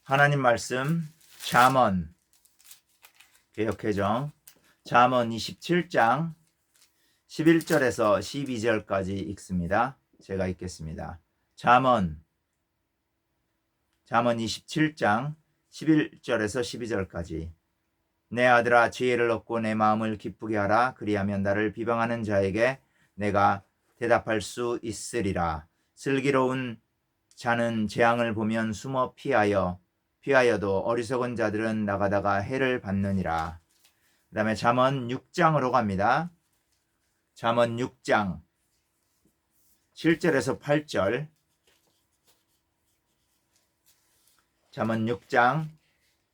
하나님 말씀 잠언 개역개정 잠언 27장 11절에서 12절까지 읽습니다. 제가 읽겠습니다. 잠언 27장 11절에서 12절까지. 내 아들아, 지혜를 얻고 내 마음을 기쁘게 하라. 그리하면 나를 비방하는 자에게 내가 대답할 수 있으리라. 슬기로운 자는 재앙을 보면 숨어 피하여도 어리석은 자들은 나가다가 해를 받느니라. 그 다음에 잠언 6장으로 갑니다. 잠언 6장 7절에서 8절. 잠언 6장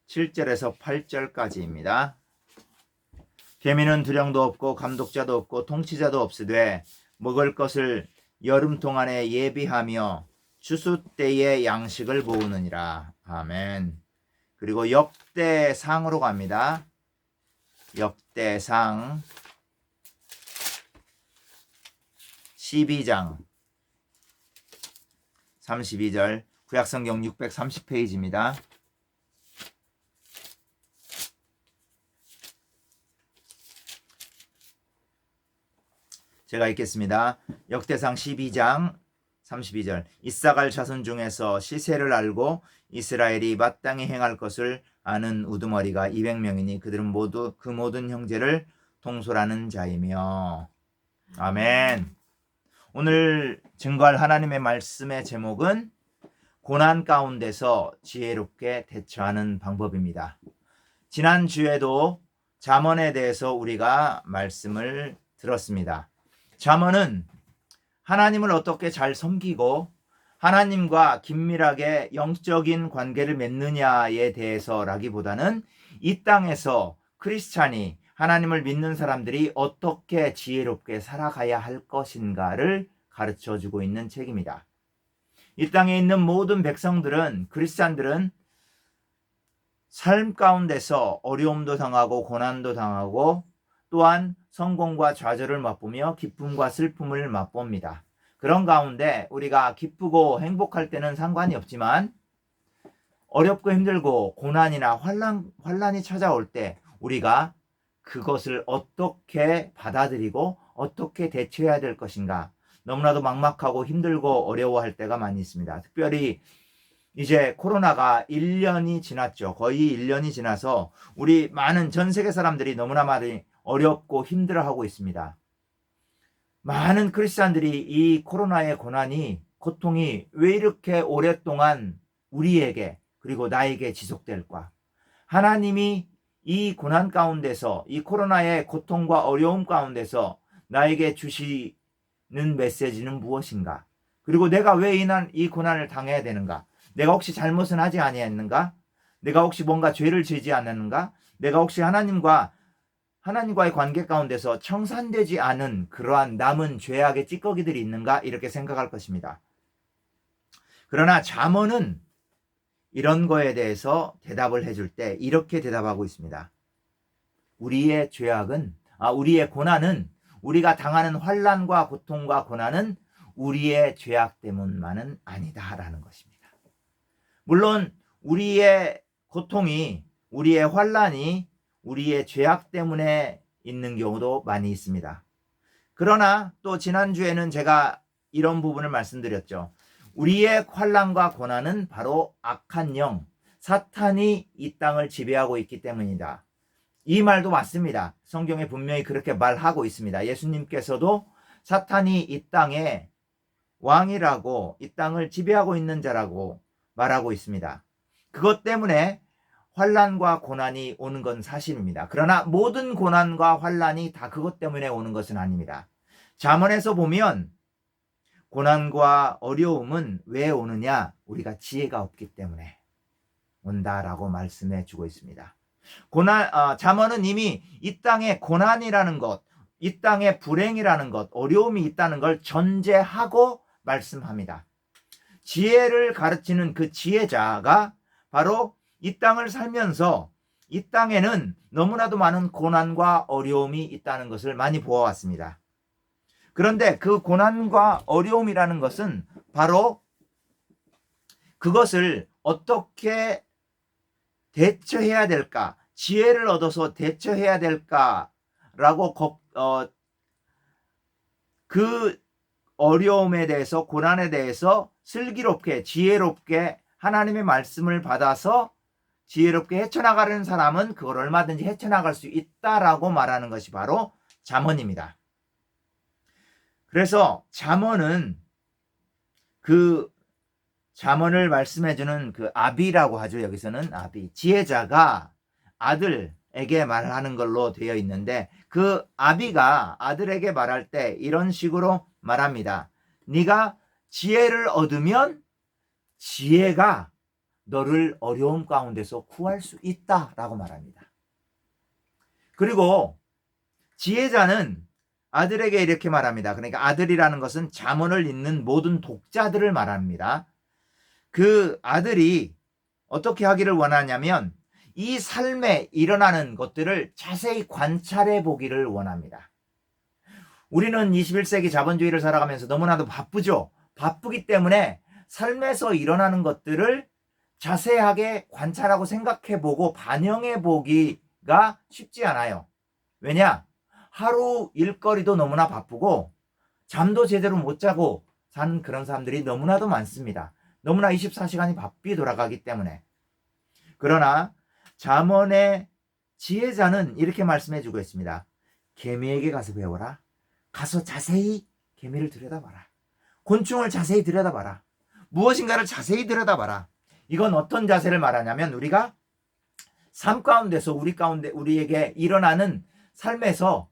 7절에서 8절까지입니다. 개미는 두령도 없고 감독자도 없고 통치자도 없으되 먹을 것을 여름 동안에 예비하며 추수 때에 양식을 모으느니라. 아멘. 그리고 역대상으로 갑니다. 역대상 12장 32절. 구약성경 630페이지입니다. 제가 읽겠습니다. 역대상 12장 32절. 이사갈 자손 중에서 시세를 알고 이스라엘이 마땅히 행할 것을 아는 우두머리가 200명이니 그들은 모두 그 모든 형제를 통솔하는 자이며. 아멘. 오늘 증거할 하나님의 말씀의 제목은 고난 가운데서 지혜롭게 대처하는 방법입니다. 지난주에도 잠언에 대해서 우리가 말씀을 들었습니다. 잠언은 하나님을 어떻게 잘 섬기고 하나님과 긴밀하게 영적인 관계를 맺느냐에 대해서라기보다는 이 땅에서 크리스찬이 하나님을 믿는 사람들이 어떻게 지혜롭게 살아가야 할 것인가를 가르쳐주고 있는 책입니다. 이 땅에 있는 모든 백성들은, 크리스찬들은 삶 가운데서 어려움도 당하고 고난도 당하고 또한 성공과 좌절을 맛보며 기쁨과 슬픔을 맛봅니다. 그런 가운데 우리가 기쁘고 행복할 때는 상관이 없지만 어렵고 힘들고 고난이나 환난이 찾아올 때 우리가 그것을 어떻게 받아들이고 어떻게 대처해야 될 것인가, 너무나도 막막하고 힘들고 어려워할 때가 많이 있습니다. 특별히 이제 코로나가 1년이 지났죠. 거의 1년이 지나서 우리 많은 전 세계 사람들이 너무나 많이 어렵고 힘들어하고 있습니다. 많은 크리스찬들이 이 코로나의 고통이 왜 이렇게 오랫동안 우리에게 그리고 나에게 지속될까? 하나님이 이 고난 가운데서, 이 코로나의 고통과 어려움 가운데서 나에게 주시는 메시지는 무엇인가? 그리고 내가 왜 이 고난을 당해야 되는가? 내가 혹시 잘못은 하지 아니했는가? 내가 혹시 뭔가 죄를 지지 않았는가? 내가 혹시 하나님과의 관계 가운데서 청산되지 않은 그러한 남은 죄악의 찌꺼기들이 있는가? 이렇게 생각할 것입니다. 그러나 잠언은 이런 거에 대해서 대답을 해줄 때 이렇게 대답하고 있습니다. 우리의 고난은, 우리가 당하는 환난과 고통과 고난은 우리의 죄악 때문만은 아니다라는 것입니다. 물론 우리의 고통이, 우리의 환난이 우리의 죄악 때문에 있는 경우도 많이 있습니다. 그러나 또 지난주에는 제가 이런 부분을 말씀드렸죠. 우리의 환난과 고난은 바로 악한 영, 사탄이 이 땅을 지배하고 있기 때문이다. 이 말도 맞습니다. 성경에 분명히 그렇게 말하고 있습니다. 예수님께서도 사탄이 이 땅의 왕이라고, 이 땅을 지배하고 있는 자라고 말하고 있습니다. 그것 때문에 환난과 고난이 오는 건 사실입니다. 그러나 모든 고난과 환난이 다 그것 때문에 오는 것은 아닙니다. 잠언에서 보면 고난과 어려움은 왜 오느냐? 우리가 지혜가 없기 때문에 온다라고 말씀해 주고 있습니다. 잠언은 이미 이 땅에 고난이라는 것, 이 땅에 불행이라는 것, 어려움이 있다는 걸 전제하고 말씀합니다. 지혜를 가르치는 그 지혜자가 바로 이 땅을 살면서 이 땅에는 너무나도 많은 고난과 어려움이 있다는 것을 많이 보아왔습니다. 그런데 그 고난과 어려움이라는 것은 바로 그것을 어떻게 대처해야 될까? 지혜를 얻어서 대처해야 될까라고 그 어려움에 대해서, 고난에 대해서 슬기롭게, 지혜롭게 하나님의 말씀을 받아서 지혜롭게 헤쳐나가는 사람은 그걸 얼마든지 헤쳐나갈 수 있다라고 말하는 것이 바로 잠언입니다. 그래서 잠언은 그 잠언을 말씀해주는 그 아비라고 하죠. 여기서는 아비, 지혜자가 아들에게 말하는 걸로 되어 있는데, 그 아비가 아들에게 말할 때 이런 식으로 말합니다. 네가 지혜를 얻으면 지혜가 너를 어려움 가운데서 구할 수 있다라고 말합니다. 그리고 지혜자는 아들에게 이렇게 말합니다. 그러니까 아들이라는 것은 잠언을 읽는 모든 독자들을 말합니다. 그 아들이 어떻게 하기를 원하냐면 이 삶에 일어나는 것들을 자세히 관찰해 보기를 원합니다. 우리는 21세기 자본주의를 살아가면서 너무나도 바쁘죠. 바쁘기 때문에 삶에서 일어나는 것들을 자세하게 관찰하고 생각해 보고 반영해 보기가 쉽지 않아요. 왜냐? 하루 일거리도 너무나 바쁘고 잠도 제대로 못 자고 사는 그런 사람들이 너무나도 많습니다. 너무나 24시간이 바삐 돌아가기 때문에. 그러나 잠언의 지혜자는 이렇게 말씀해 주고 있습니다. 개미에게 가서 배워라. 가서 자세히 개미를 들여다봐라. 곤충을 자세히 들여다봐라. 무엇인가를 자세히 들여다봐라. 이건 어떤 자세를 말하냐면 우리가 삶 가운데서 우리에게 일어나는 삶에서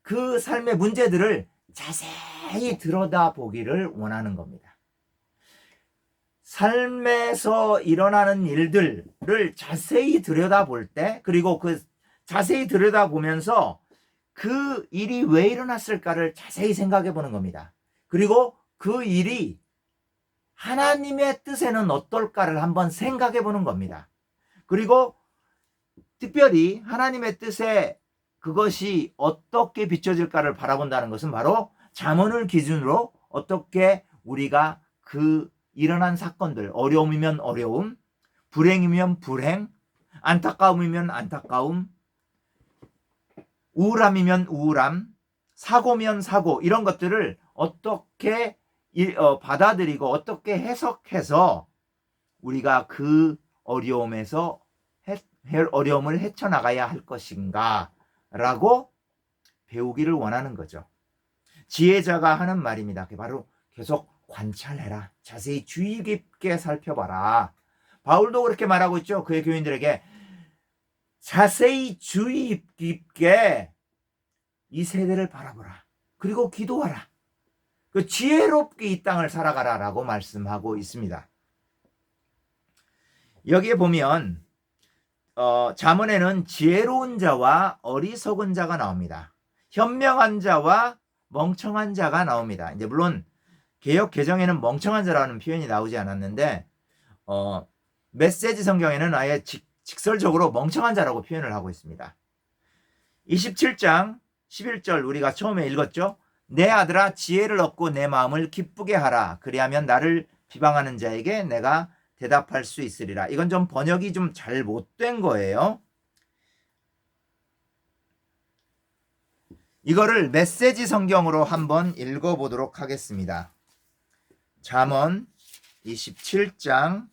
그 삶의 문제들을 자세히 들여다보기를 원하는 겁니다. 삶에서 일어나는 일들을 자세히 들여다볼 때, 그리고 그 자세히 들여다보면서 그 일이 왜 일어났을까를 자세히 생각해 보는 겁니다. 그리고 그 일이 하나님의 뜻에는 어떨까를 한번 생각해 보는 겁니다. 그리고 특별히 하나님의 뜻에 그것이 어떻게 비춰질까를 바라본다는 것은 바로 잠언을 기준으로 어떻게 우리가 그 일어난 사건들, 어려움이면 어려움, 불행이면 불행, 안타까움이면 안타까움, 우울함이면 우울함, 사고면 사고, 이런 것들을 어떻게 받아들이고 어떻게 해석해서 우리가 그 어려움에서 어려움을 헤쳐나가야 할 것인가 라고 배우기를 원하는 거죠. 지혜자가 하는 말입니다. 바로 계속 관찰해라. 자세히 주의 깊게 살펴봐라. 바울도 그렇게 말하고 있죠. 그의 교인들에게 자세히 주의 깊게 이 세대를 바라보라. 그리고 기도하라. 그 지혜롭게 이 땅을 살아가라 라고 말씀하고 있습니다. 여기에 보면 잠언에는 지혜로운 자와 어리석은 자가 나옵니다. 현명한 자와 멍청한 자가 나옵니다. 이제 물론 개역 개정에는 멍청한 자라는 표현이 나오지 않았는데 메시지 성경에는 아예 직설적으로 멍청한 자라고 표현을 하고 있습니다. 27장 11절 우리가 처음에 읽었죠. 내 아들아 지혜를 얻고 내 마음을 기쁘게 하라. 그리하면 나를 비방하는 자에게 내가 대답할 수 있으리라. 이건 좀 번역이 좀 잘 못된 거예요. 이거를 메시지 성경으로 한번 읽어보도록 하겠습니다. 잠언 27장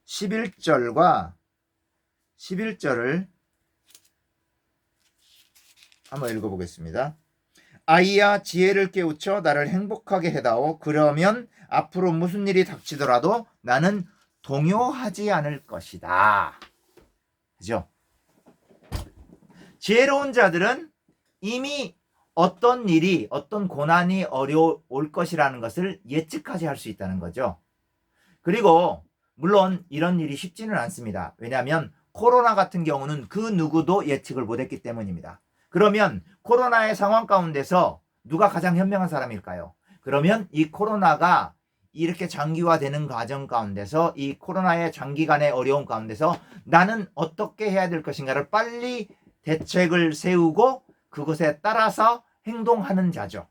11절과 11절을 한번 읽어보겠습니다. 아이야 지혜를 깨우쳐 나를 행복하게 해다오. 그러면 앞으로 무슨 일이 닥치더라도 나는 동요하지 않을 것이다. 그죠? 지혜로운 자들은 이미 어떤 일이, 어떤 고난이 어려울 것이라는 것을 예측하지 할 수 있다는 거죠. 그리고 물론 이런 일이 쉽지는 않습니다. 왜냐하면 코로나 같은 경우는 그 누구도 예측을 못했기 때문입니다. 그러면 코로나의 상황 가운데서 누가 가장 현명한 사람일까요? 그러면 이 코로나가 이렇게 장기화되는 과정 가운데서, 이 코로나의 장기간의 어려움 가운데서 나는 어떻게 해야 될 것인가를 빨리 대책을 세우고 그것에 따라서 행동하는 자죠.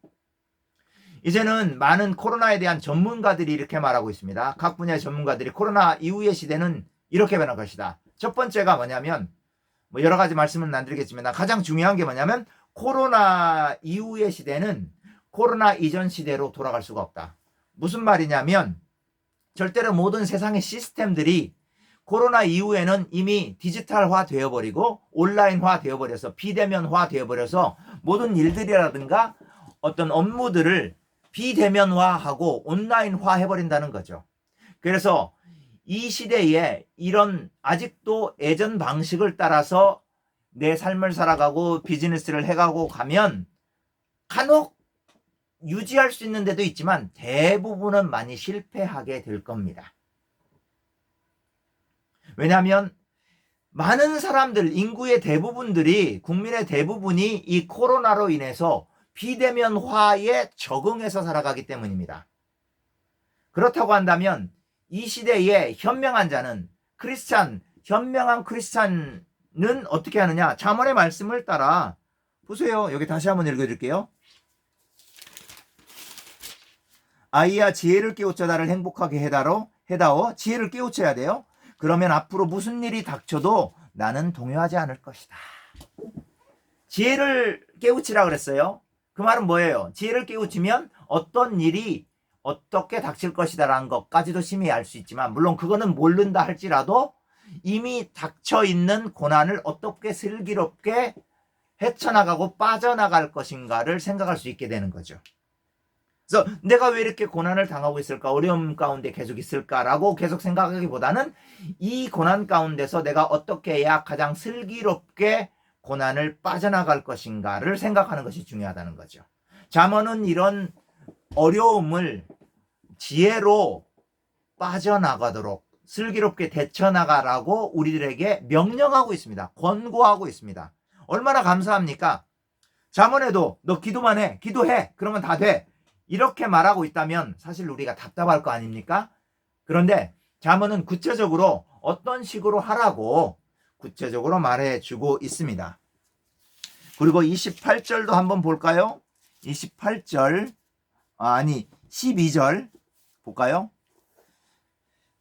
이제는 많은 코로나에 대한 전문가들이 이렇게 말하고 있습니다. 각 분야의 전문가들이 코로나 이후의 시대는 이렇게 변할 것이다. 첫 번째가 뭐냐면, 뭐 여러 가지 말씀은 안 드리겠지만 가장 중요한 게 뭐냐면 코로나 이후의 시대는 코로나 이전 시대로 돌아갈 수가 없다. 무슨 말이냐면 절대로 모든 세상의 시스템들이 코로나 이후에는 이미 디지털화 되어버리고 온라인화 되어버려서 비대면화 되어버려서 모든 일들이라든가 어떤 업무들을 비대면화하고 온라인화 해버린다는 거죠. 그래서 이 시대에 이런 아직도 예전 방식을 따라서 내 삶을 살아가고 비즈니스를 해가고 가면 간혹 유지할 수 있는 데도 있지만 대부분은 많이 실패하게 될 겁니다. 왜냐하면 많은 사람들, 인구의 대부분들이, 국민의 대부분이 이 코로나로 인해서 비대면화에 적응해서 살아가기 때문입니다. 그렇다고 한다면 이 시대에 현명한 자는 현명한 크리스찬은 어떻게 하느냐? 잠언의 말씀을 따라 보세요. 여기 다시 한번 읽어줄게요. 아이야 지혜를 깨우쳐 나를 행복하게 해다오. 지혜를 깨우쳐야 돼요. 그러면 앞으로 무슨 일이 닥쳐도 나는 동요하지 않을 것이다. 지혜를 깨우치라 그랬어요. 그 말은 뭐예요? 지혜를 깨우치면 어떤 일이 어떻게 닥칠 것이다 라는 것까지도 심히 알 수 있지만 물론 그거는 모른다 할지라도 이미 닥쳐있는 고난을 어떻게 슬기롭게 헤쳐나가고 빠져나갈 것인가를 생각할 수 있게 되는 거죠. 그래서 내가 왜 이렇게 고난을 당하고 있을까? 어려움 가운데 계속 있을까라고 계속 생각하기보다는 이 고난 가운데서 내가 어떻게 해야 가장 슬기롭게 고난을 빠져나갈 것인가를 생각하는 것이 중요하다는 거죠. 잠언은 이런 어려움을 지혜로 빠져나가도록 슬기롭게 대처나가라고 우리들에게 명령하고 있습니다. 권고하고 있습니다. 얼마나 감사합니까? 잠언에도 너 기도만 해, 기도해, 그러면 다 돼. 이렇게 말하고 있다면 사실 우리가 답답할 거 아닙니까? 그런데 잠언은 구체적으로 어떤 식으로 하라고 구체적으로 말해주고 있습니다. 그리고 28절도 한번 볼까요? 28절 12절 볼까요?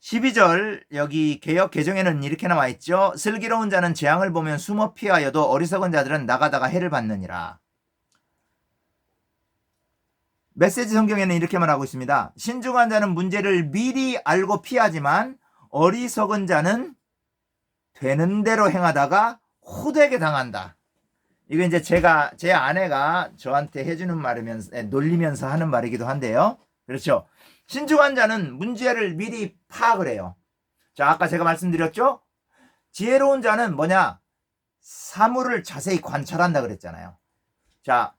12절 여기 개역 개정에는 이렇게 나와 있죠. 슬기로운 자는 재앙을 보면 숨어 피하여도 어리석은 자들은 나가다가 해를 받느니라. 메시지 성경에는 이렇게 말하고 있습니다. 신중한 자는 문제를 미리 알고 피하지만 어리석은 자는 되는 대로 행하다가 호되게 당한다. 이거 이제 제 아내가 저한테 해주는 말이면서 놀리면서 하는 말이기도 한데요. 그렇죠. 신중한 자는 문제를 미리 파악을 해요. 자, 아까 제가 말씀드렸죠? 지혜로운 자는 뭐냐? 사물을 자세히 관찰한다 그랬잖아요. 자,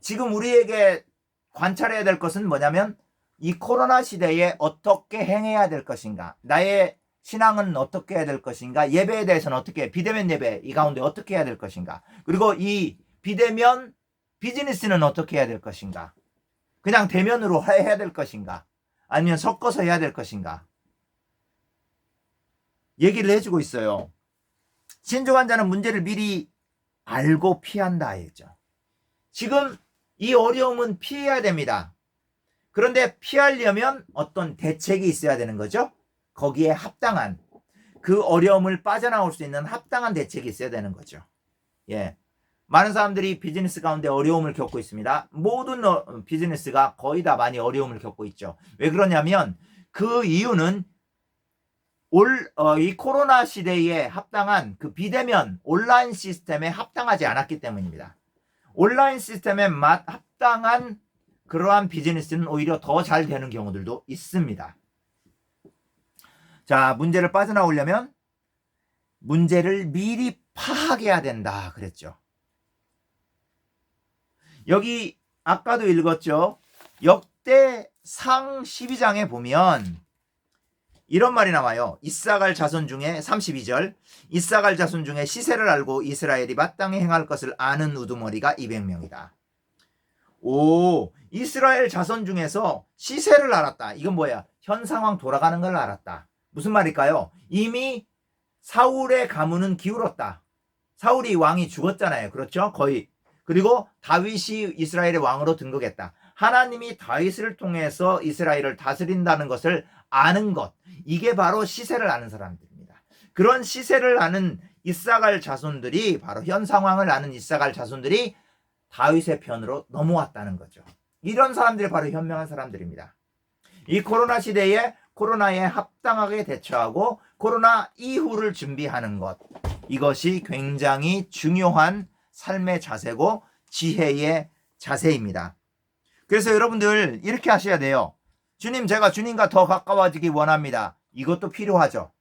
지금 우리에게 관찰해야 될 것은 뭐냐면 이 코로나 시대에 어떻게 행해야 될 것인가? 나의 신앙은 어떻게 해야 될 것인가? 예배에 대해서는 어떻게, 비대면 예배 이 가운데 어떻게 해야 될 것인가? 그리고 이 비대면 비즈니스는 어떻게 해야 될 것인가? 그냥 대면으로 해야 될 것인가? 아니면 섞어서 해야 될 것인가? 얘기를 해주고 있어요. 신중한 자는 문제를 미리 알고 피한다 했죠. 지금 이 어려움은 피해야 됩니다. 그런데 피하려면 어떤 대책이 있어야 되는 거죠. 거기에 합당한, 그 어려움을 빠져나올 수 있는 합당한 대책이 있어야 되는 거죠. 예. 많은 사람들이 비즈니스 가운데 어려움을 겪고 있습니다. 모든 비즈니스가 거의 다 많이 어려움을 겪고 있죠. 왜 그러냐면 그 이유는 이 코로나 시대에 합당한 그 비대면 온라인 시스템에 합당하지 않았기 때문입니다. 온라인 시스템에 합당한 그러한 비즈니스는 오히려 더 잘 되는 경우들도 있습니다. 자, 문제를 빠져나오려면 문제를 미리 파악해야 된다 그랬죠. 여기 아까도 읽었죠. 역대상 12장에 보면 이런 말이 나와요. 이사갈 자손 중에 32절 이사갈 자손 중에 시세를 알고 이스라엘이 마땅히 행할 것을 아는 우두머리가 200명이다. 오, 이스라엘 자손 중에서 시세를 알았다. 이건 뭐야? 현 상황 돌아가는 걸 알았다. 무슨 말일까요? 이미 사울의 가문은 기울었다. 사울이 왕이 죽었잖아요. 그렇죠? 거의. 그리고 다윗이 이스라엘의 왕으로 등극했다. 하나님이 다윗을 통해서 이스라엘을 다스린다는 것을 아는 것, 이게 바로 시세를 아는 사람들입니다. 그런 시세를 아는 이사갈 자손들이, 바로 현 상황을 아는 이사갈 자손들이 다윗의 편으로 넘어왔다는 거죠. 이런 사람들이 바로 현명한 사람들입니다. 이 코로나 시대에 코로나에 합당하게 대처하고 코로나 이후를 준비하는 것, 이것이 굉장히 중요한 삶의 자세고 지혜의 자세입니다. 그래서 여러분들 이렇게 하셔야 돼요. 주님, 제가 주님과 더 가까워지기 원합니다. 이것도 필요하죠.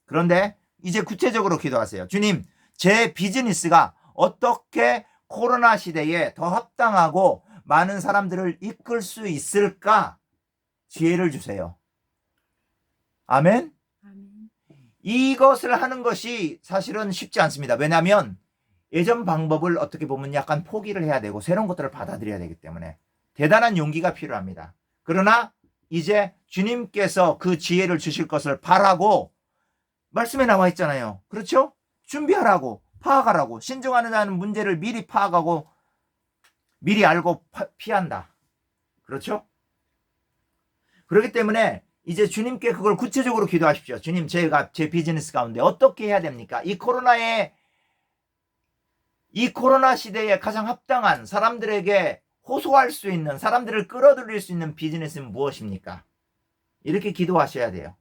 그런데 이제 구체적으로 기도하세요. 주님, 제 비즈니스가 어떻게 코로나 시대에 더 합당하고 많은 사람들을 이끌 수 있을까? 지혜를 주세요. 아멘? 이것을 하는 것이 사실은 쉽지 않습니다. 왜냐하면 예전 방법을 어떻게 보면 약간 포기를 해야 되고 새로운 것들을 받아들여야 되기 때문에 대단한 용기가 필요합니다. 그러나 이제 주님께서 그 지혜를 주실 것을 바라고 말씀에 나와 있잖아요. 그렇죠? 준비하라고, 파악하라고. 신중하는 자는 문제를 미리 파악하고 미리 알고 피한다. 그렇죠? 그렇기 때문에 이제 주님께 그걸 구체적으로 기도하십시오. 주님, 제가 제 비즈니스 가운데 어떻게 해야 됩니까? 이 코로나 시대에 가장 합당한, 사람들에게 호소할 수 있는, 사람들을 끌어들일 수 있는 비즈니스는 무엇입니까? 이렇게 기도하셔야 돼요.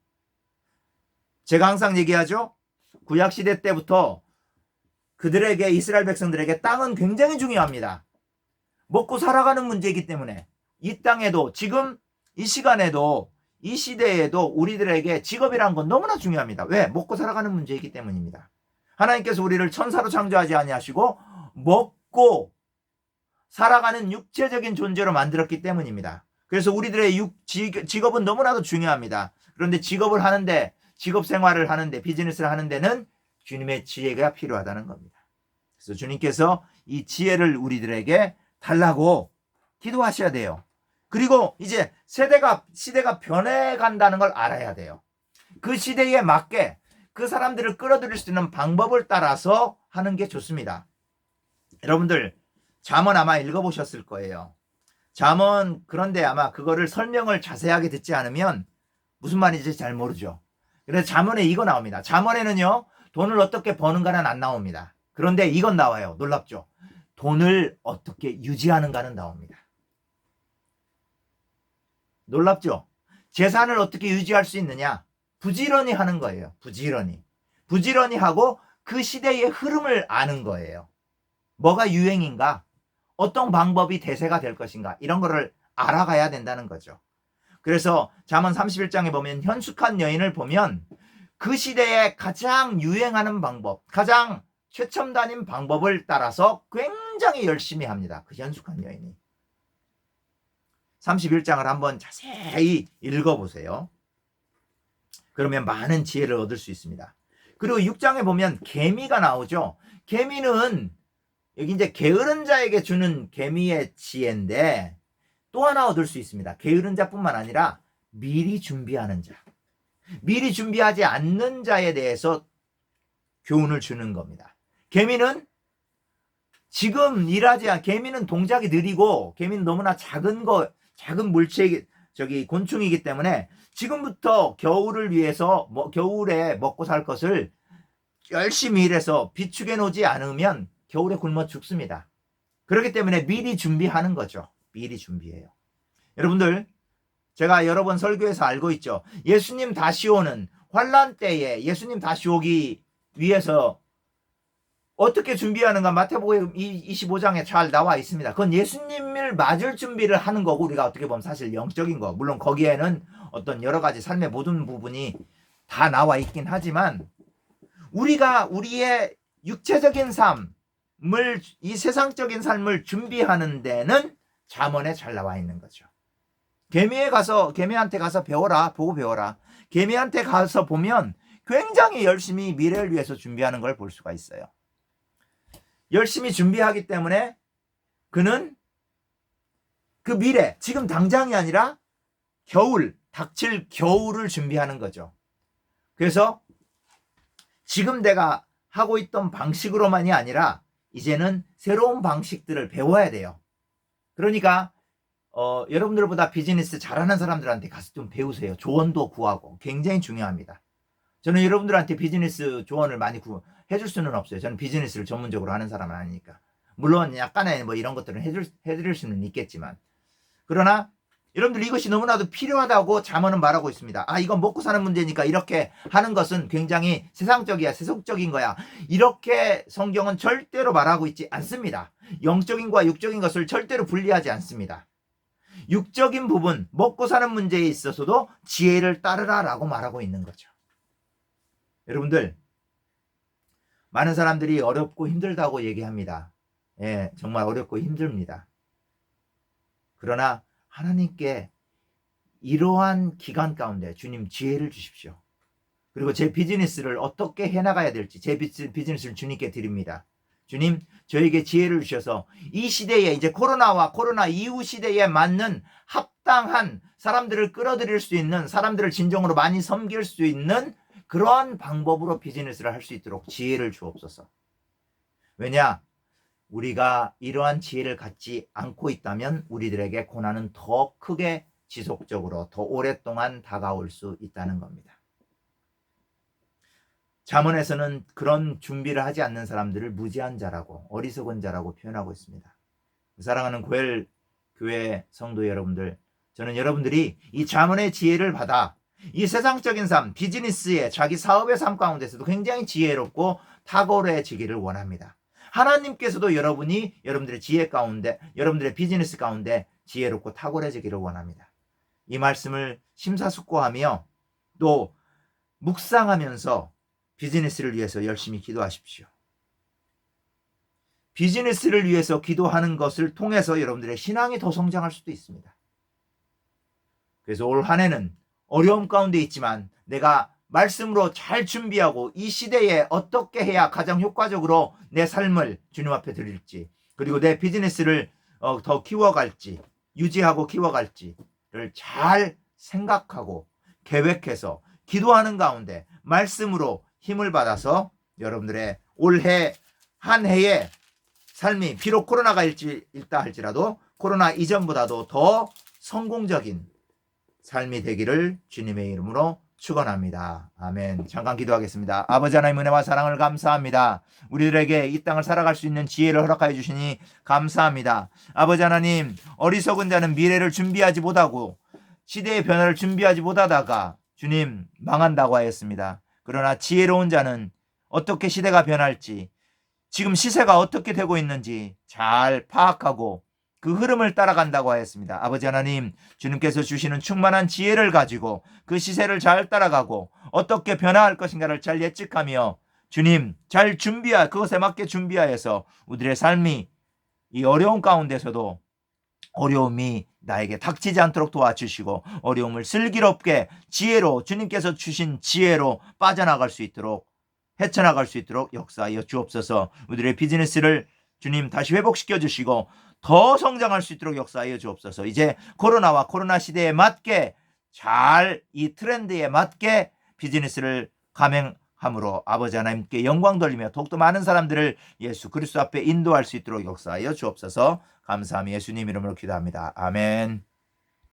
제가 항상 얘기하죠. 구약시대 때부터 그들에게, 이스라엘 백성들에게 땅은 굉장히 중요합니다. 먹고 살아가는 문제이기 때문에 이 땅에도, 지금 이 시간에도, 이 시대에도 우리들에게 직업이란 건 너무나 중요합니다. 왜? 먹고 살아가는 문제이기 때문입니다. 하나님께서 우리를 천사로 창조하지 아니하시고 먹고 살아가는 육체적인 존재로 만들었기 때문입니다. 그래서 우리들의 직업은 너무나도 중요합니다. 그런데 직업을 하는데, 직업 생활을 하는데, 비즈니스를 하는 데는 주님의 지혜가 필요하다는 겁니다. 그래서 주님께서 이 지혜를 우리들에게 달라고 기도하셔야 돼요. 그리고 이제 시대가 변해간다는 걸 알아야 돼요. 그 시대에 맞게 그 사람들을 끌어들일 수 있는 방법을 따라서 하는 게 좋습니다. 여러분들 잠언 아마 읽어보셨을 거예요. 잠언, 그런데 아마 그거를 설명을 자세하게 듣지 않으면 무슨 말인지 잘 모르죠. 그래서 잠언에 이거 나옵니다. 잠언에는요, 돈을 어떻게 버는가는 안 나옵니다. 그런데 이건 나와요. 놀랍죠? 돈을 어떻게 유지하는가는 나옵니다. 놀랍죠? 재산을 어떻게 유지할 수 있느냐? 부지런히 하는 거예요. 부지런히 하고 그 시대의 흐름을 아는 거예요. 뭐가 유행인가? 어떤 방법이 대세가 될 것인가? 이런 거를 알아가야 된다는 거죠. 그래서 잠언 31장에 보면 현숙한 여인을 보면 그 시대에 가장 유행하는 방법, 가장 최첨단인 방법을 따라서 굉장히 열심히 합니다. 그 현숙한 여인이. 31장을 한번 자세히 읽어보세요. 그러면 많은 지혜를 얻을 수 있습니다. 그리고 6장에 보면 개미가 나오죠. 개미는 여기 이제 게으른 자에게 주는 개미의 지혜인데 또 하나 얻을 수 있습니다. 게으른 자뿐만 아니라 미리 준비하는 자. 미리 준비하지 않는 자에 대해서 교훈을 주는 겁니다. 개미는 지금 개미는 동작이 느리고 개미는 너무나 작은 물체, 곤충이기 때문에 지금부터 겨울을 위해서 겨울에 먹고 살 것을 열심히 일해서 비축해 놓지 않으면 겨울에 굶어 죽습니다. 그렇기 때문에 미리 준비하는 거죠. 미리 준비해요. 여러분들, 제가 여러 번 설교에서 알고 있죠. 예수님 다시 오는 환란 때에 예수님 다시 오기 위해서 어떻게 준비하는가 마태복음 25장에 잘 나와 있습니다. 그건 예수님을 맞을 준비를 하는 거고 우리가 어떻게 보면 사실 영적인 거. 물론 거기에는 어떤 여러 가지 삶의 모든 부분이 다 나와 있긴 하지만 우리가 우리의 육체적인 삶을, 이 세상적인 삶을 준비하는 데는 잠언에 잘 나와 있는 거죠. 개미한테 가서 보고 배워라. 개미한테 가서 보면 굉장히 열심히 미래를 위해서 준비하는 걸 볼 수가 있어요. 열심히 준비하기 때문에 그는 그 미래, 지금 당장이 아니라 닥칠 겨울을 준비하는 거죠. 그래서 지금 내가 하고 있던 방식으로만이 아니라 이제는 새로운 방식들을 배워야 돼요. 그러니까 여러분들보다 비즈니스 잘하는 사람들한테 가서 좀 배우세요. 조언도 구하고 굉장히 중요합니다. 저는 여러분들한테 비즈니스 조언을 많이 해줄 수는 없어요. 저는 비즈니스를 전문적으로 하는 사람은 아니니까. 물론 약간의 뭐 이런 것들은 해드릴 수는 있겠지만, 그러나 여러분들 이것이 너무나도 필요하다고 잠언은 말하고 있습니다. 이건 먹고 사는 문제니까 이렇게 하는 것은 굉장히 세상적이야, 세속적인 거야, 이렇게 성경은 절대로 말하고 있지 않습니다. 영적인과 육적인 것을 절대로 분리하지 않습니다. 육적인 부분, 먹고 사는 문제에 있어서도 지혜를 따르라라고 말하고 있는 거죠. 여러분들, 많은 사람들이 어렵고 힘들다고 얘기합니다. 예, 정말 어렵고 힘듭니다. 그러나 하나님께 이러한 기간 가운데 주님 지혜를 주십시오. 그리고 제 비즈니스를 어떻게 해나가야 될지 제 비즈니스를 주님께 드립니다. 주님, 저에게 지혜를 주셔서 이 시대에, 이제 코로나와 코로나 이후 시대에 맞는 합당한 사람들을 끌어들일 수 있는, 사람들을 진정으로 많이 섬길 수 있는 그러한 방법으로 비즈니스를 할 수 있도록 지혜를 주옵소서. 왜냐? 우리가 이러한 지혜를 갖지 않고 있다면 우리들에게 고난은 더 크게 지속적으로 더 오랫동안 다가올 수 있다는 겁니다. 잠언에서는 그런 준비를 하지 않는 사람들을 무지한 자라고, 어리석은 자라고 표현하고 있습니다. 사랑하는 고엘 교회 성도 여러분들, 저는 여러분들이 이 잠언의 지혜를 받아 이 세상적인 삶, 비즈니스의, 자기 사업의 삶 가운데서도 굉장히 지혜롭고 탁월해지기를 원합니다. 하나님께서도 여러분들의 지혜 가운데, 여러분들의 비즈니스 가운데 지혜롭고 탁월해지기를 원합니다. 이 말씀을 심사숙고하며 또 묵상하면서 비즈니스를 위해서 열심히 기도하십시오. 비즈니스를 위해서 기도하는 것을 통해서 여러분들의 신앙이 더 성장할 수도 있습니다. 그래서 올 한 해는 어려움 가운데 있지만 내가 말씀으로 잘 준비하고 이 시대에 어떻게 해야 가장 효과적으로 내 삶을 주님 앞에 드릴지, 그리고 내 비즈니스를 더 키워갈지, 유지하고 키워갈지를 잘 생각하고 계획해서 기도하는 가운데 말씀으로 힘을 받아서 여러분들의 올해 한 해의 삶이 비록 코로나가 있다 할지라도 코로나 이전보다도 더 성공적인 삶이 되기를 주님의 이름으로 축원합니다. 아멘. 잠깐 기도하겠습니다. 아버지 하나님, 은혜와 사랑을 감사합니다. 우리들에게 이 땅을 살아갈 수 있는 지혜를 허락하여 주시니 감사합니다. 아버지 하나님, 어리석은 자는 미래를 준비하지 못하고 시대의 변화를 준비하지 못하다가 주님 망한다고 하였습니다. 그러나 지혜로운 자는 어떻게 시대가 변할지, 지금 시세가 어떻게 되고 있는지 잘 파악하고 그 흐름을 따라간다고 하였습니다. 아버지 하나님, 주님께서 주시는 충만한 지혜를 가지고 그 시세를 잘 따라가고 어떻게 변화할 것인가를 잘 예측하며 주님 잘 그것에 맞게 준비하여서 우리의 삶이 이 어려운 가운데서도 어려움이 나에게 닥치지 않도록 도와주시고 어려움을 슬기롭게 지혜로, 주님께서 주신 지혜로 빠져나갈 수 있도록, 헤쳐나갈 수 있도록 역사하여 주옵소서. 우리의 비즈니스를 주님 다시 회복시켜 주시고 더 성장할 수 있도록 역사하여 주옵소서. 이제 코로나와 코로나 시대에 맞게 잘 이 트렌드에 맞게 비즈니스를 감행함으로 아버지 하나님께 영광 돌리며 더욱더 많은 사람들을 예수 그리스도 앞에 인도할 수 있도록 역사하여 주옵소서. 감사하며 예수님 이름으로 기도합니다. 아멘.